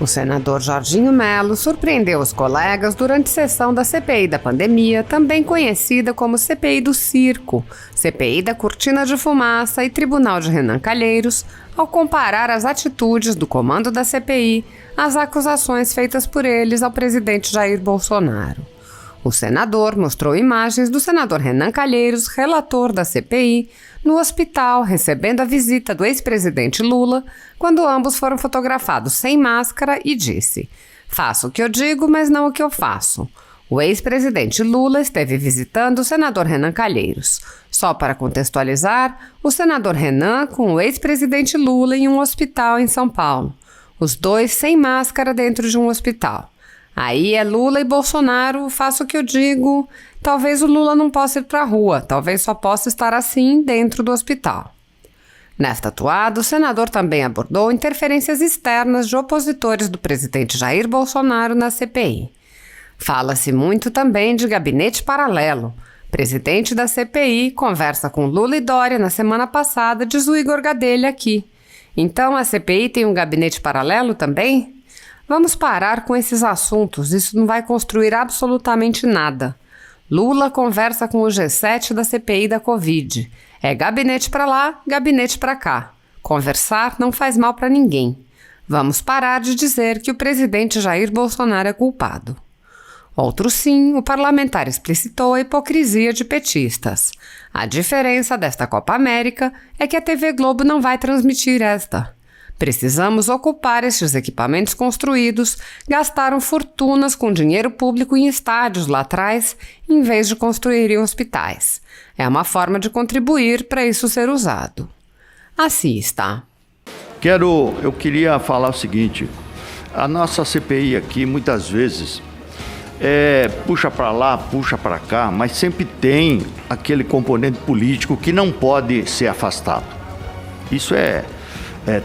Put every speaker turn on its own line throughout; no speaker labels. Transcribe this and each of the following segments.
O senador Jorginho Melo surpreendeu os colegas durante sessão da CPI da pandemia, também conhecida como CPI do Circo, CPI da Cortina de Fumaça e Tribunal de Renan Calheiros, ao comparar as atitudes do comando da CPI às acusações feitas por eles ao presidente Jair Bolsonaro. O senador mostrou imagens do senador Renan Calheiros, relator da CPI, no hospital recebendo a visita do ex-presidente Lula, quando ambos foram fotografados sem máscara e disse: "Faço o que eu digo, mas não o que eu faço." O ex-presidente Lula esteve visitando o senador Renan Calheiros. Só para contextualizar, o senador Renan com o ex-presidente Lula em um hospital em São Paulo. Os dois sem máscara dentro de um hospital. Aí é Lula e Bolsonaro, faço o que eu digo. Talvez o Lula não possa ir para a rua, talvez só possa estar assim dentro do hospital. Nesta atuada, o senador também abordou interferências externas de opositores do presidente Jair Bolsonaro na CPI. Fala-se muito também de gabinete paralelo. Presidente da CPI conversa com Lula e Dória na semana passada, diz o Igor Gadelha aqui. Então a CPI tem um gabinete paralelo também? Vamos parar com esses assuntos, isso não vai construir absolutamente nada. Lula conversa com o G7 da CPI da Covid. É gabinete para lá, gabinete para cá. Conversar não faz mal para ninguém. Vamos parar de dizer que o presidente Jair Bolsonaro é culpado. Outro sim, o parlamentar explicitou a hipocrisia de petistas. A diferença desta Copa América é que a TV Globo não vai transmitir esta. Precisamos ocupar estes equipamentos construídos, gastaram fortunas com dinheiro público em estádios lá atrás, em vez de construir em hospitais. É uma forma de contribuir para isso ser usado. Assista.
Eu queria falar o seguinte, a nossa CPI aqui muitas vezes puxa para lá, puxa para cá, mas sempre tem aquele componente político que não pode ser afastado. Isso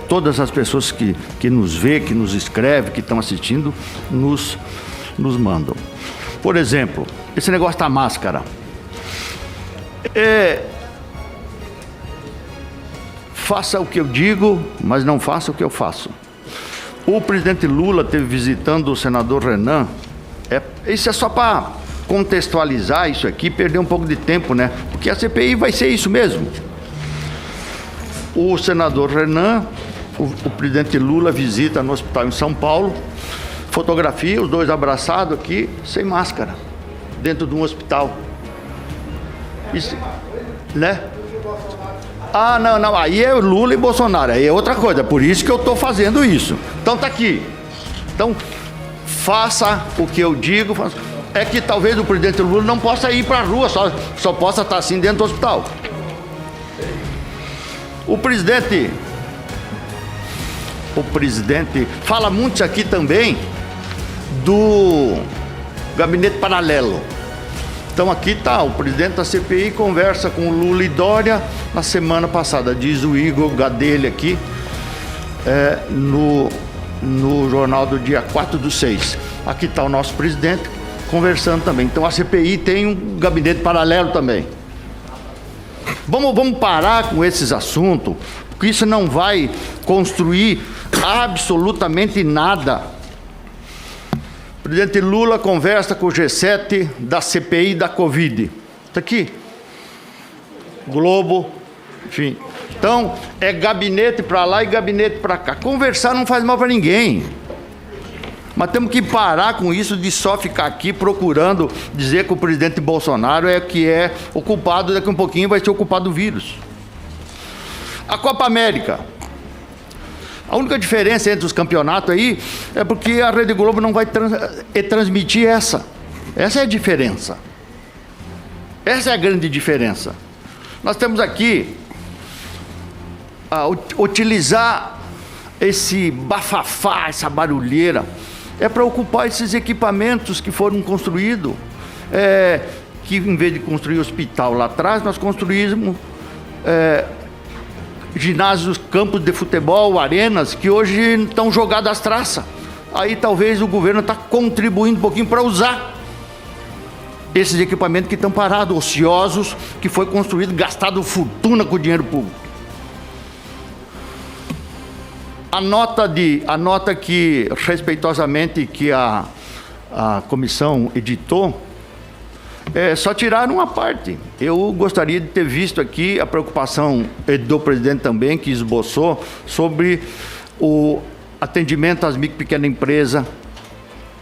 todas as pessoas que nos vê, que nos escrevem, que estão assistindo, nos mandam. Por exemplo, esse negócio da máscara. Faça o que eu digo, mas não faça o que eu faço. O presidente Lula esteve visitando o senador Renan. Isso é só para contextualizar isso aqui, perder um pouco de tempo, né? Porque a CPI vai ser isso mesmo. O senador Renan, o presidente Lula visita no hospital em São Paulo, fotografia, os dois abraçados aqui, sem máscara, dentro de um hospital. Isso, né? Ah, não, aí é Lula e Bolsonaro, aí é outra coisa, por isso que eu estou fazendo isso. Então tá aqui. Então, faça o que eu digo. É que talvez o presidente Lula não possa ir para a rua, só possa estar assim dentro do hospital. O presidente fala muito aqui também do gabinete paralelo. Então aqui está, o presidente da CPI conversa com o Lula e Dória na semana passada, diz o Igor Gadelha aqui, no jornal do dia 4/6. Aqui está o nosso presidente conversando também. Então a CPI tem um gabinete paralelo também. Vamos parar com esses assuntos, porque isso não vai construir absolutamente nada. O presidente Lula conversa com o G7 da CPI da Covid. Está aqui. Globo, enfim. Então, é gabinete para lá e gabinete para cá. Conversar não faz mal para ninguém. Mas temos que parar com isso de só ficar aqui procurando dizer que o presidente Bolsonaro é o culpado, daqui um pouquinho vai ser o culpado do vírus. A Copa América. A única diferença entre os campeonatos aí é porque a Rede Globo não vai transmitir essa. Essa é a diferença. Essa é a grande diferença. Nós temos aqui utilizar esse bafafá, essa barulheira, para ocupar esses equipamentos que foram construídos, que em vez de construir hospital lá atrás, nós construímos ginásios, campos de futebol, arenas, que hoje estão jogadas às traças. Aí talvez o governo está contribuindo um pouquinho para usar esses equipamentos que estão parados, ociosos, que foi construído, gastado fortuna com o dinheiro público. A nota que, respeitosamente, que a comissão editou, só tiraram uma parte. Eu gostaria de ter visto aqui a preocupação do presidente também, que esboçou, sobre o atendimento às micro e pequenas empresas,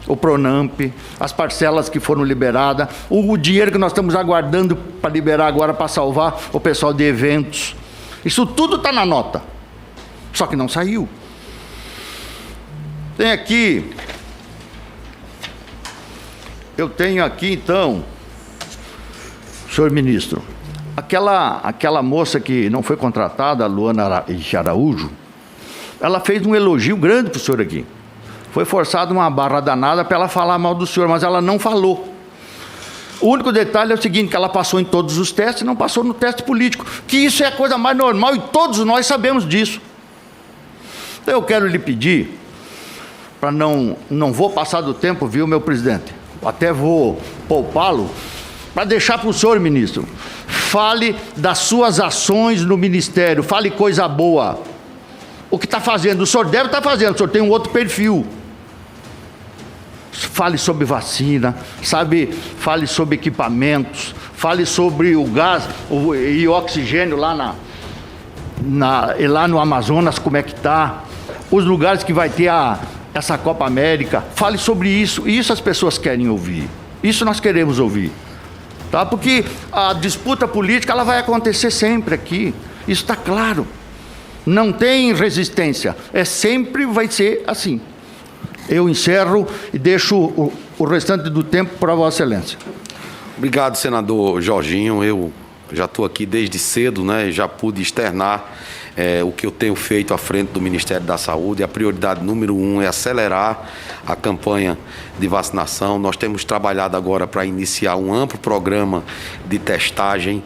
o Pronamp, as parcelas que foram liberadas, o dinheiro que nós estamos aguardando para liberar agora para salvar o pessoal de eventos. Isso tudo está na nota, só que não saiu. Tem aqui, eu tenho aqui então, senhor ministro, aquela moça que não foi contratada, a Luana Araújo, ela fez um elogio grande para o senhor aqui. Foi forçado uma barra danada para ela falar mal do senhor, mas ela não falou. O único detalhe é o seguinte, que ela passou em todos os testes e não passou no teste político, que isso é a coisa mais normal e todos nós sabemos disso. Então eu quero lhe pedir, para não vou passar do tempo, viu, meu presidente? Até vou poupá-lo, para deixar para o senhor, ministro, fale das suas ações no ministério, fale coisa boa. O que está fazendo, o senhor deve estar fazendo, o senhor tem um outro perfil. Fale sobre vacina, fale sobre equipamentos, fale sobre o gás e o oxigênio lá no Amazonas, como é que está, os lugares que vai ter essa Copa América, fale sobre isso, e isso as pessoas querem ouvir, isso nós queremos ouvir, tá? Porque a disputa política ela vai acontecer sempre aqui, isso está claro, não tem resistência, sempre vai ser assim. Eu encerro e deixo o restante do tempo para Vossa Excelência.
Obrigado, senador Jorginho. Eu já estou aqui desde cedo, né? Já pude externar o que eu tenho feito à frente do Ministério da Saúde. A prioridade número 1 é acelerar a campanha de vacinação. Nós temos trabalhado agora para iniciar um amplo programa de testagem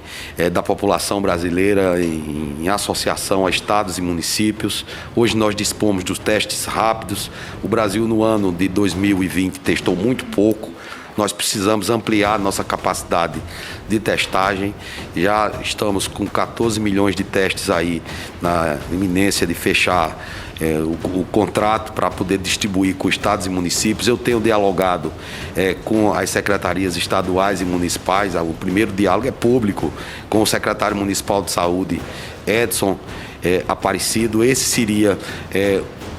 da população brasileira em associação a estados e municípios. Hoje nós dispomos dos testes rápidos. O Brasil, no ano de 2020, testou muito pouco. Nós precisamos ampliar nossa capacidade de testagem. Já estamos com 14 milhões de testes aí na iminência de fechar o contrato para poder distribuir com estados e municípios. Eu tenho dialogado com as secretarias estaduais e municipais. O primeiro diálogo é público com o secretário municipal de saúde, Edson Aparecido. Esse seria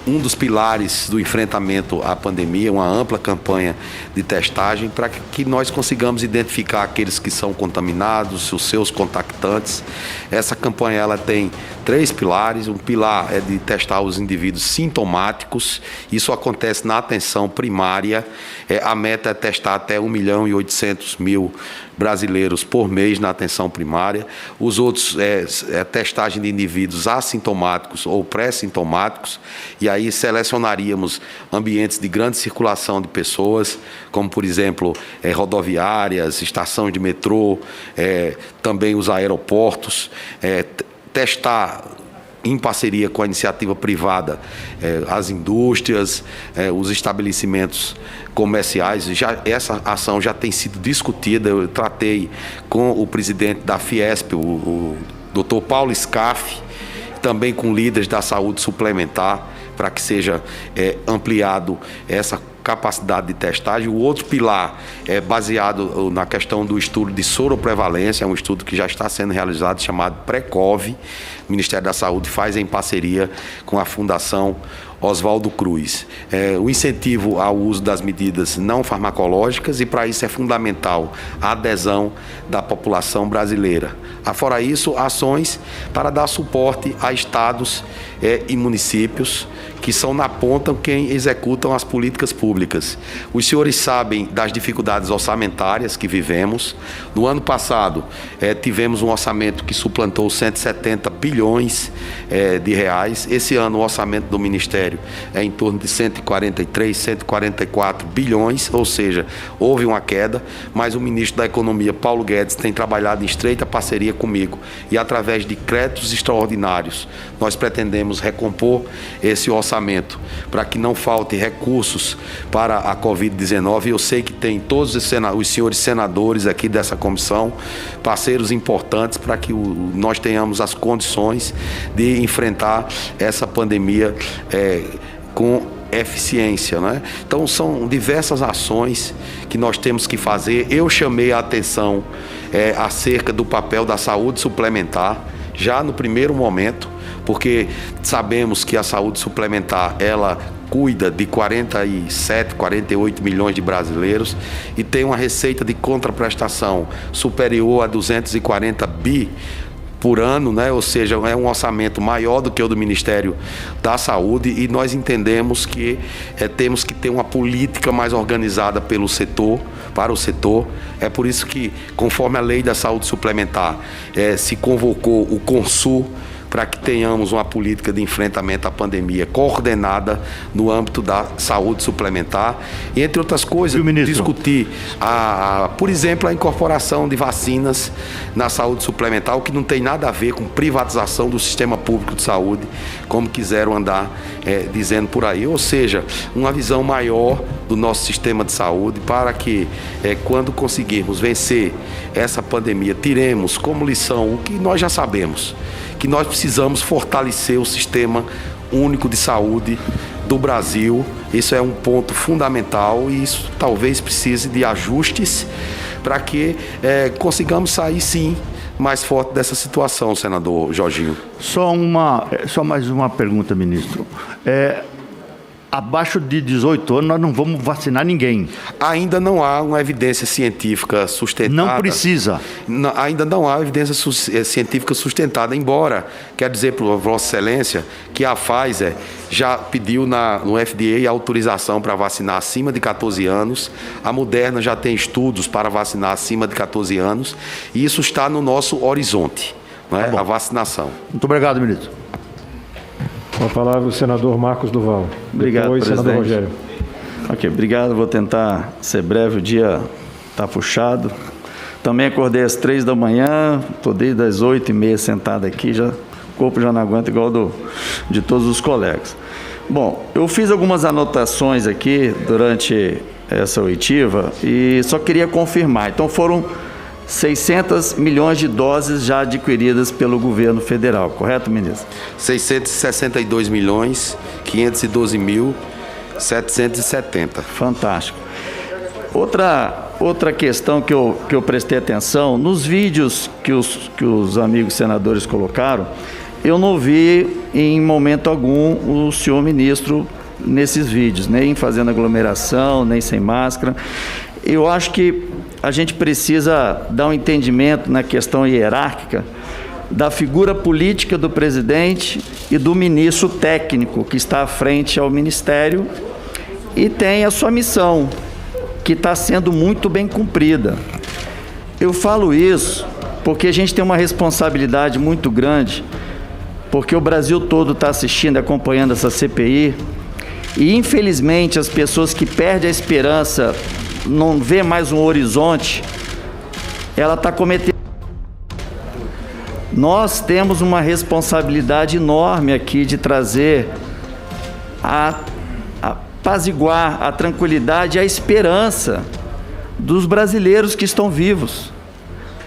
um dos pilares do enfrentamento à pandemia, uma ampla campanha de testagem para que nós consigamos identificar aqueles que são contaminados, os seus contactantes. Essa campanha ela tem 3 pilares. Um pilar é de testar os indivíduos sintomáticos. Isso acontece na atenção primária. A meta é testar até 1.800.000 brasileiros por mês na atenção primária. Os outros testagem de indivíduos assintomáticos ou pré-sintomáticos, e aí selecionaríamos ambientes de grande circulação de pessoas, como por exemplo rodoviárias, estações de metrô, também os aeroportos, testar em parceria com a iniciativa privada, as indústrias, os estabelecimentos comerciais. Essa ação já tem sido discutida. Eu tratei com o presidente da Fiesp, o Dr. Paulo Scaff, também com líderes da saúde suplementar, para que seja ampliado essa capacidade de testagem. O outro pilar é baseado na questão do estudo de soroprevalência, é um estudo que já está sendo realizado, chamado Precov. O Ministério da Saúde faz em parceria com a Fundação Oswaldo Cruz. O incentivo ao uso das medidas não farmacológicas, e para isso é fundamental a adesão da população brasileira. Fora isso, ações para dar suporte a estados e municípios que são na ponta quem executam as políticas públicas. Os senhores sabem das dificuldades orçamentárias que vivemos. No ano passado, tivemos um orçamento que suplantou 170 bilhões de reais. Esse ano, o orçamento do Ministério é em torno de 143, 144 bilhões, ou seja, houve uma queda, mas o ministro da Economia, Paulo Guedes, tem trabalhado em estreita parceria comigo, e através de créditos extraordinários, nós pretendemos recompor esse orçamento para que não falte recursos para a Covid-19. Eu sei que tem todos os senhores senadores aqui dessa comissão, parceiros importantes, para que nós tenhamos as condições condições de enfrentar essa pandemia com eficiência, né? Então são diversas ações que nós temos que fazer. Eu chamei a atenção acerca do papel da saúde suplementar já no primeiro momento, porque sabemos que a saúde suplementar ela cuida de 47, 48 milhões de brasileiros e tem uma receita de contraprestação superior a 240 bi por ano, né? Ou seja, é um orçamento maior do que o do Ministério da Saúde e nós entendemos que temos que ter uma política mais organizada para o setor. É por isso que, conforme a Lei da Saúde Suplementar, se convocou o Consul para que tenhamos uma política de enfrentamento à pandemia coordenada no âmbito da saúde suplementar e, entre outras coisas, discutir, por exemplo, a incorporação de vacinas na saúde suplementar, o que não tem nada a ver com privatização do sistema público de saúde, como quiseram andar dizendo por aí. Ou seja, uma visão maior do nosso sistema de saúde para que, quando conseguirmos vencer essa pandemia, tiremos como lição o que nós já sabemos, que nós precisamos fortalecer o sistema único de saúde do Brasil. Isso é um ponto fundamental e isso talvez precise de ajustes para que consigamos sair, sim, mais forte dessa situação, senador Jorginho.
Só mais uma pergunta, ministro. Abaixo de 18 anos, nós não vamos vacinar ninguém.
Ainda não há uma evidência científica sustentada.
Não precisa.
Ainda não há evidência científica sustentada, embora, quero dizer para Vossa Excelência, que a Pfizer já pediu no FDA a autorização para vacinar acima de 14 anos, a Moderna já tem estudos para vacinar acima de 14 anos, e isso está no nosso horizonte, né? A vacinação.
Muito obrigado, ministro.
Com a palavra o senador Marcos Duval.
Obrigado,
depois,
presidente.
Senador Rogério.
Ok, obrigado. Vou tentar ser breve, o dia está puxado. Também acordei às 3 da manhã, estou desde as 8h30 sentado aqui, o corpo já não aguenta igual de todos os colegas. Bom, eu fiz algumas anotações aqui durante essa oitiva e só queria confirmar. Então foram 600 milhões de doses já adquiridas pelo governo federal, correto, ministro?
662 milhões, 512 mil, 770.
Fantástico. Outra questão que eu prestei atenção, nos vídeos que os amigos senadores colocaram, eu não vi em momento algum o senhor ministro nesses vídeos, nem fazendo aglomeração, nem sem máscara. Eu acho que a gente precisa dar um entendimento na questão hierárquica da figura política do presidente e do ministro técnico que está à frente ao ministério e tem a sua missão, que está sendo muito bem cumprida. Eu falo isso porque a gente tem uma responsabilidade muito grande, porque o Brasil todo está assistindo, acompanhando essa CPI, e infelizmente as pessoas que perdem a esperança, não vê mais um horizonte, ela está cometendo. Nós temos uma responsabilidade enorme aqui de trazer a apaziguar a tranquilidade e a esperança dos brasileiros que estão vivos.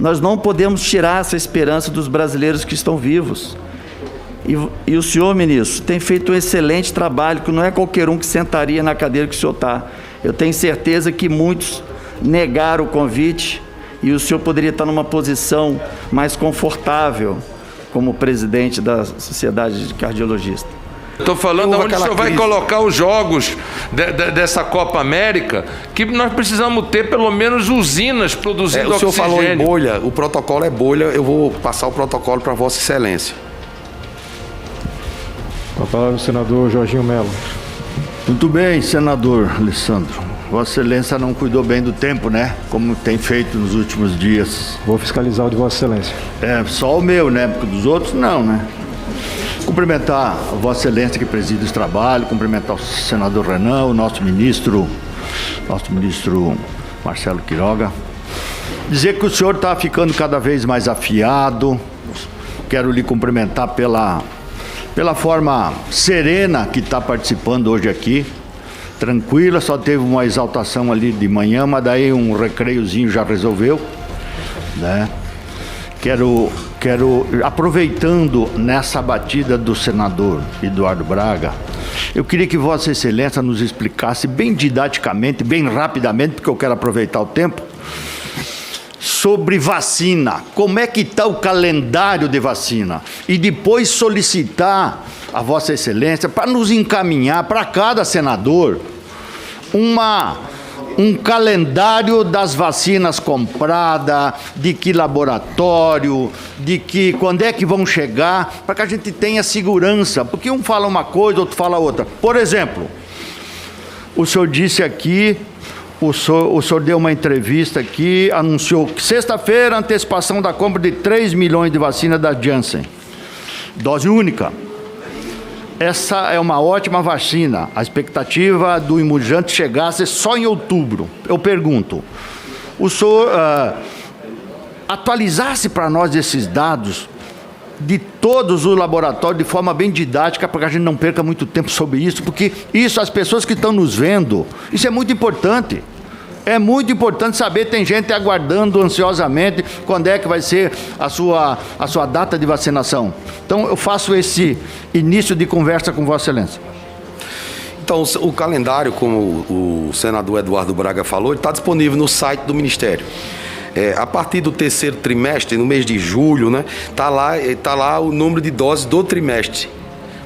Nós não podemos tirar essa esperança dos brasileiros que estão vivos. E o senhor, ministro, tem feito um excelente trabalho, que não é qualquer um que sentaria na cadeira que o senhor está. Eu tenho certeza que muitos negaram o convite e o senhor poderia estar numa posição mais confortável como presidente da Sociedade de Cardiologistas.
Estou falando onde o senhor vai colocar os jogos dessa Copa América, que nós precisamos ter pelo menos usinas produzindo oxigênio.
O senhor falou em bolha, o protocolo é bolha, eu vou passar o protocolo para Vossa Excelência.
Com a palavra o senador Jorginho Melo.
Muito bem, senador Alessandro. Vossa Excelência não cuidou bem do tempo, né? Como tem feito nos últimos dias.
Vou fiscalizar o de Vossa Excelência.
Só o meu, né? Porque dos outros, não, né? Cumprimentar a Vossa Excelência que preside esse trabalho, cumprimentar o senador Renan, o nosso ministro Marcelo Quiroga. Dizer que o senhor está ficando cada vez mais afiado. Quero lhe cumprimentar pela forma serena que está participando hoje aqui, tranquila, só teve uma exaltação ali de manhã, mas daí um recreiozinho já resolveu, né? Quero quero, aproveitando nessa batida do senador Eduardo Braga, eu queria que Vossa Excelência nos explicasse bem didaticamente, bem rapidamente, porque eu quero aproveitar o tempo, sobre vacina. Como é que está o calendário de vacina? E depois solicitar a Vossa Excelência para nos encaminhar para cada senador um calendário das vacinas compradas, de que laboratório, quando é que vão chegar, para que a gente tenha segurança, porque um fala uma coisa, outro fala outra. Por exemplo, o senhor disse aqui, o senhor deu uma entrevista aqui, anunciou que sexta-feira antecipação da compra de 3 milhões de vacinas da Janssen, dose única. Essa é uma ótima vacina. A expectativa do imunizante chegasse só em outubro. Eu pergunto, o senhor atualizasse para nós esses dados de todos os laboratórios de forma bem didática, para que a gente não perca muito tempo sobre isso, porque isso, as pessoas que estão nos vendo, isso é muito importante. É muito importante saber, tem gente aguardando ansiosamente quando é que vai ser a sua data de vacinação. Então, eu faço esse início de conversa com Vossa Excelência.
Então, o calendário, como o senador Eduardo Braga falou, está disponível no site do Ministério. A partir do terceiro trimestre, no mês de julho, né, tá lá o número de doses do trimestre.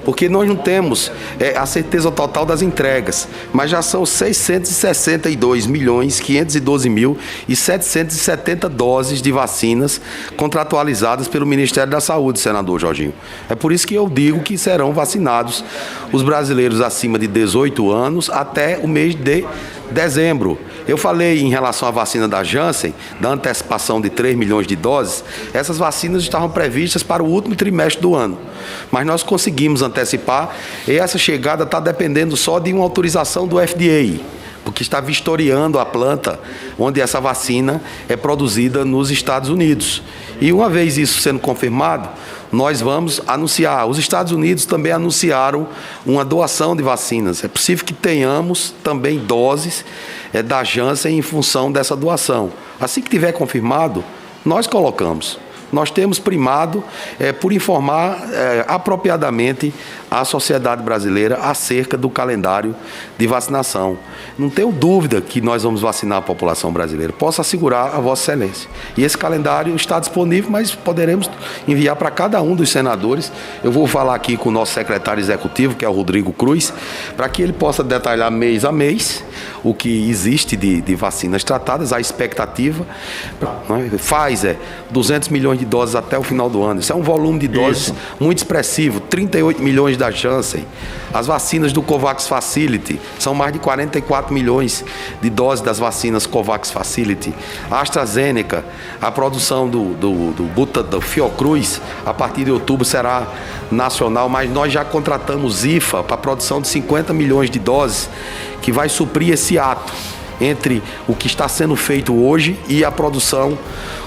Porque nós não temos a certeza total das entregas, mas já são 662.512.770 doses de vacinas contratualizadas pelo Ministério da Saúde, senador Jorginho. É por isso que eu digo que serão vacinados os brasileiros acima de 18 anos até o mês de dezembro. Eu falei em relação à vacina da Janssen, da antecipação de 3 milhões de doses, essas vacinas estavam previstas para o último trimestre do ano, mas nós conseguimos antecipar e essa chegada está dependendo só de uma autorização do FDA, porque está vistoriando a planta onde essa vacina é produzida nos Estados Unidos. E uma vez isso sendo confirmado, nós vamos anunciar. Os Estados Unidos também anunciaram uma doação de vacinas. É possível que tenhamos também doses da Janssen em função dessa doação. Assim que tiver confirmado, nós colocamos. Nós temos primado por informar apropriadamente a sociedade brasileira acerca do calendário de vacinação. Não tenho dúvida que nós vamos vacinar a população brasileira. Posso assegurar a Vossa Excelência. E esse calendário está disponível, mas poderemos enviar para cada um dos senadores. Eu vou falar aqui com o nosso secretário executivo, que é o Rodrigo Cruz, para que ele possa detalhar mês a mês o que existe de vacinas tratadas, a expectativa. Pfizer, 200 milhões de doses até o final do ano. Isso é um volume de doses muito expressivo. 38 milhões da Janssen. As vacinas do COVAX Facility, são mais de 44 milhões de doses das vacinas COVAX Facility. A AstraZeneca, a produção do Fiocruz, a partir de outubro será nacional, mas nós já contratamos IFA para a produção de 50 milhões de doses, que vai suprir esse ato entre o que está sendo feito hoje e a produção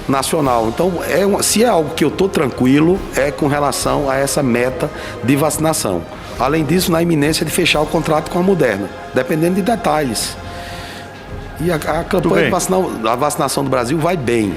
nacional. Então, se é algo que eu estou tranquilo, é com relação a essa meta de vacinação. Além disso, na iminência de fechar o contrato com a Moderna, dependendo de detalhes. E a campanha de vacinação do Brasil vai bem.